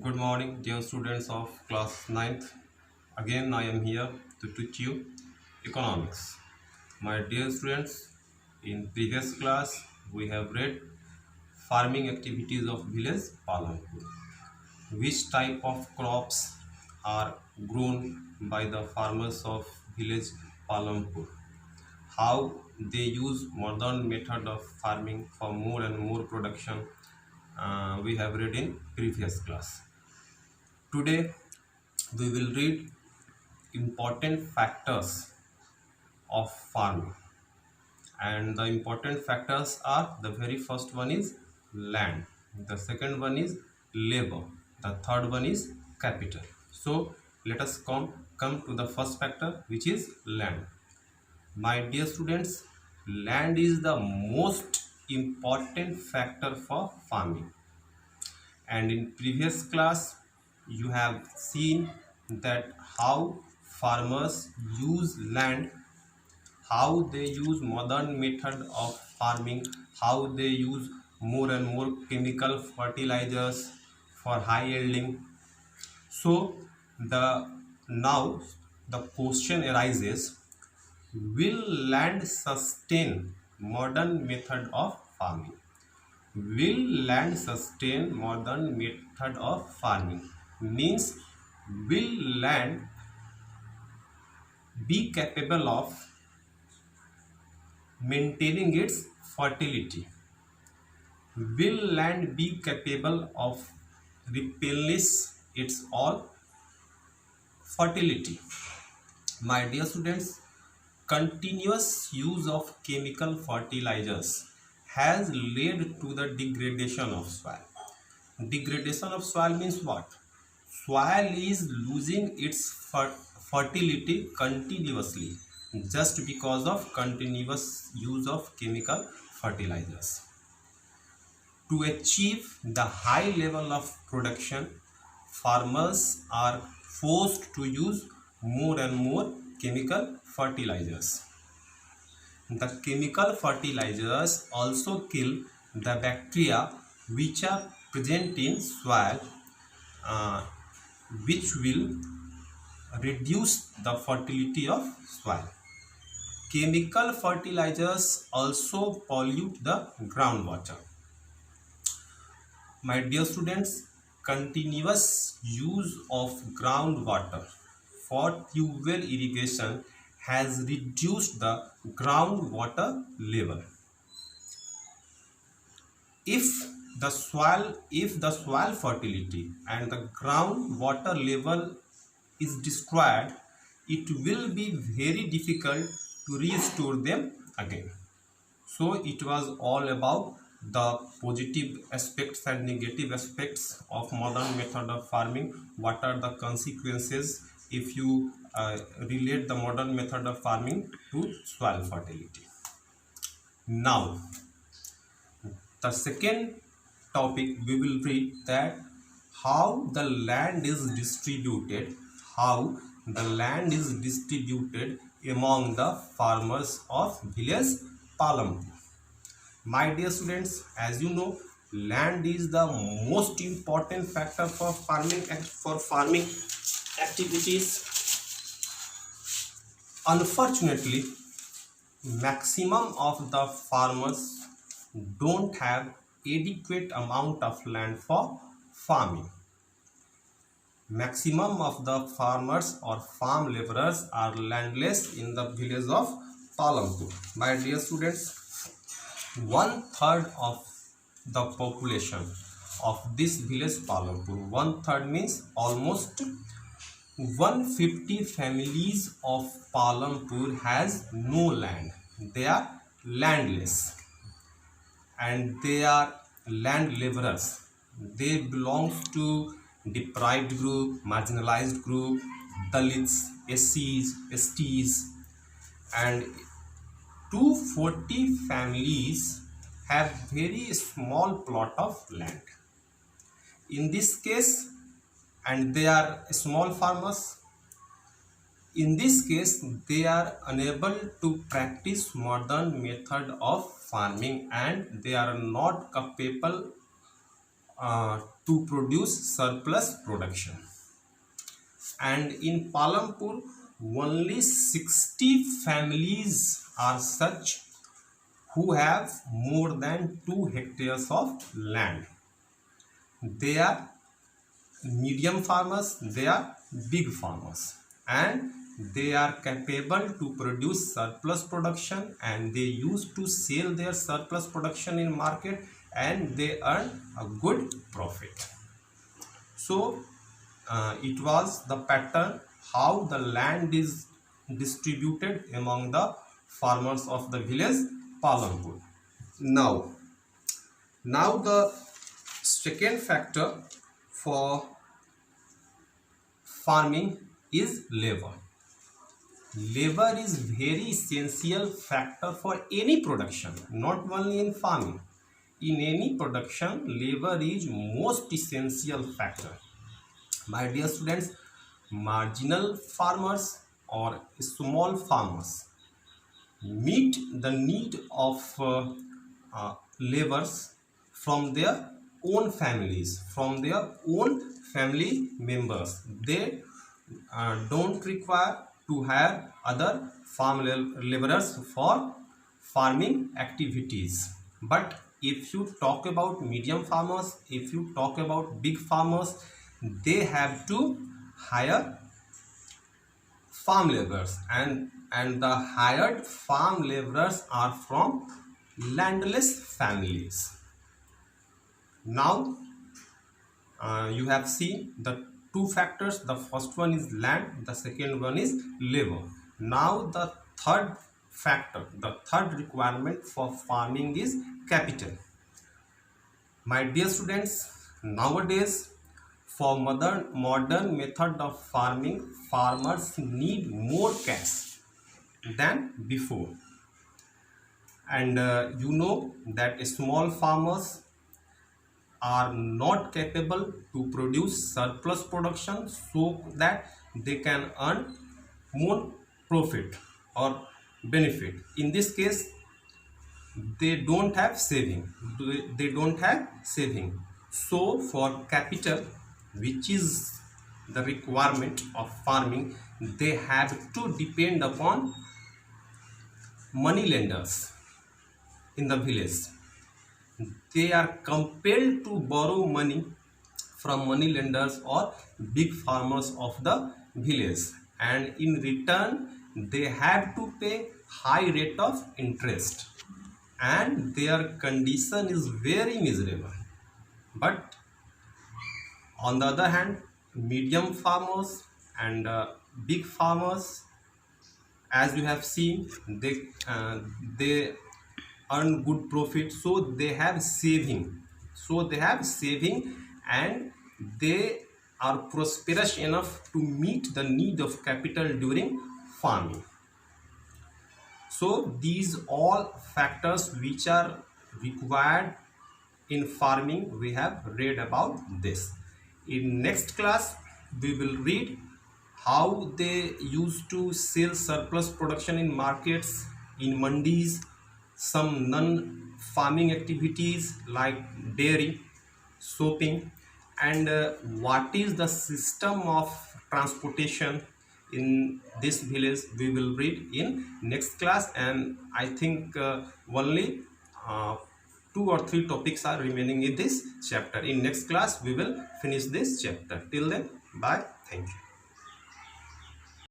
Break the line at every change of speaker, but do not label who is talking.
Good morning, dear students of class ninth. Again, I am here to teach you economics. My dear students, in previous class, we have read farming activities of village Palampur. Which type of crops are grown by the farmers of village Palampur? How they use modern method of farming for more and more production, we have read in previous class. Today we will read important factors of farming, and the important factors are: the very first one is land, the second one is labor, the third one is capital. So let us come to the first factor, which is land. My dear students, land is the most important factor for farming, and in previous class you have seen that how farmers use land, how they use modern method of farming, how they use more and more chemical fertilizers for high yielding. So the now the question arises, will land sustain modern method of farming? Will land sustain modern method of farming means, will land be capable of maintaining its fertility? Will land be capable of replenish its all fertility? My dear students, continuous use of chemical fertilizers has led to the degradation of soil. Degradation of soil means what? Soil is losing its fertility continuously just because of continuous use of chemical fertilizers. To achieve the high level of production, farmers are forced to use more and more chemical fertilizers. The chemical fertilizers also kill the bacteria which are present in soil, uh, which will reduce the fertility of soil. Chemical fertilizers also pollute the groundwater. My dear students, continuous use of groundwater for tube well irrigation has reduced the groundwater level. If the soil fertility and the groundwater level is destroyed, it will be very difficult to restore them again. So it was all about the positive aspects and negative aspects of modern method of farming. What are the consequences if you relate the modern method of farming to soil fertility? Now, the second topic we will read that how the land is distributed, how the land is distributed among the farmers of village Palampur. My dear students, as you know, land is the most important factor for farming activities. Unfortunately, maximum of the farmers don't have adequate amount of land for farming. Maximum of the farmers or farm laborers are landless in the village of Palampur. My dear students, 1/3 of the population of this village Palampur, 1/3 means almost 150 families of Palampur has no land. They are landless and they are land laborers. They belong to deprived group, marginalized group, Dalits, SCs, STs, and 240 families have very small plot of land. In this case, and they are small farmers, in this case they are unable to practice modern method of farming and they are not capable to produce surplus production. And in Palampur, only 60 families are such who have more than 2 hectares of land. They are medium farmers, they are big farmers, and they are capable to produce surplus production, and they used to sell their surplus production in market, and they earn a good profit. So it was the pattern how the land is distributed among the farmers of the village Palampur. Now the second factor for farming is labor. Labor is very essential factor for any production, not only in farming. In any production, labor is most essential factor. My dear students, marginal farmers or small farmers meet the need of laborers from their own families, from their own family members. They don't require to hire other farm laborers for farming activities. But if you talk about medium farmers, if you talk about big farmers, they have to hire farm laborers, and the hired farm laborers are from landless families. Now you have seen the two factors. The first one is land, the second one is labor. Now the third factor, the third requirement for farming is capital. My dear students, nowadays for modern method of farming, farmers need more cash than before. And you know that small farmers are not capable to produce surplus production so that they can earn more profit or benefit. In this case, they don't have saving. So for capital, which is the requirement of farming, they have to depend upon money lenders in the village. They are compelled to borrow money from money lenders or big farmers of the village, and in return they have to pay high rate of interest, and their condition is very miserable. But on the other hand, medium farmers and big farmers, as you have seen, they earn good profit, so they have saving, and they are prosperous enough to meet the need of capital during farming. So these all factors which are required in farming, we have read about this. In next class we will read how they used to sell surplus production in markets, in mandis, some non-farming activities like dairy, soaping, and what is the system of transportation in this village, we will read in next class. And I think only 2 or 3 topics are remaining in this chapter. In next class we will finish this chapter. Till then, bye, thank you.